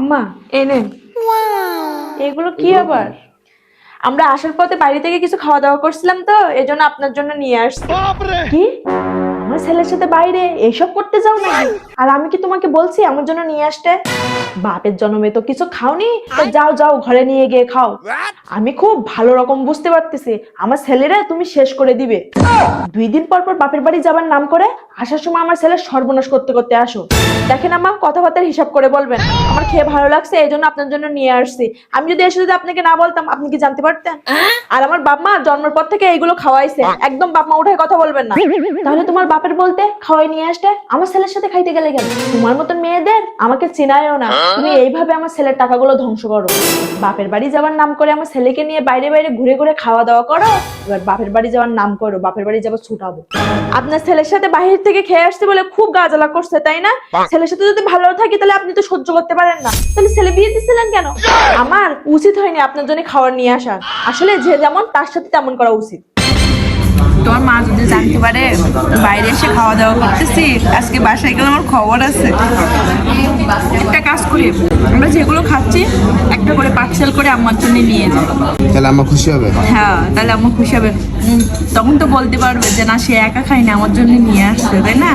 আম্মা এই নেন। এগুলো কি আবার? আমরা আসার পথে বাড়ি থেকে কিছু খাওয়া দাওয়া করছিলাম তো এজন্য আপনার জন্য নিয়ে আসছি। কি? আমার ছেলের সাথে বাইরে এইসব করতে যাও নাকি? আর আমি কি তোমাকে বলছি আমার জন্য নিয়ে আসতে? বাপের জন্মে তো কিছু খাওনি, তো যাও যাও ঘরে নিয়ে গিয়ে খাও। আমি খুব ভালো রকম বুঝতে পারতেছি আমার ছেলেরা তুমি শেষ করে দিবে। 2 দিন পর পর বাপের বাড়ি যাবার নাম করে আসার সময় আমার ছেলের সর্বনাশ করতে করতে আসো। দেখেন আম্মা, কথাবার্তার হিসাব করে বলবেন। আমার খেয়ে ভালো লাগছে এই জন্য আপনার জন্য নিয়ে আসছি। আমি যদি এসে যদি আপনাকে না বলতাম আপনি কি জানতে পারতেন? আর আমার বাপ মা জন্মের পর থেকে এইগুলো খাওয়াইছে, একদম বাপ মা উঠে কথা বলবেন না। তাহলে তোমার বাপের বলতে খাওয়াই নিয়ে আসতে আমার ছেলের সাথে খাইতে গেলে কেন? তোমার মতন মেয়েদের আমাকে চিনায়ও না। তুমি এইভাবে আমার ছেলের টাকাগুলো ধ্বংস করো। বাপের বাড়ি যাওয়ার নাম করে আমার ছেলেকে নিয়ে বাইরে বাইরে ঘুরে ঘুরে খাওয়া দাওয়া করো, এবার বাপের বাড়ি যাওয়ার নাম করো বাপের বাড়ি যাবো ছুটাবো। আপনার ছেলের সাথে বাহির থেকে খেয়ে আসছে বলে খুব গা জ্বালা করছে তাই না? ছেলের সাথে যদি ভালো থাকি তাহলে আপনি তো সহ্য করতে পারেন না, তাহলে ছেলে বিয়ে দিচ্ছিলেন কেন? আমার উচিত হয়নি আপনার জন্য খাবার নিয়ে আসা। আসলে যে যেমন তার সাথে তেমন করা উচিত। তোমার মা যদি জানতে পারে বাইরে এসে খাওয়া দাওয়া করতেছি, আজকে বাসায় গেলে আমার খবর আছে। একটা কাজ করি, আমরা যেগুলো খাচ্ছি একটা করে পার্সেল করে আম্মার জন্য নিয়ে যাই। তাহলে আম্মা খুশি হবে। হ্যাঁ, তাহলে আম্মা খুশি হবে। তখন তো বলতে পারবে যে না, সে একা খায়নি, আমার জন্য নিয়ে আসছে, তাই না?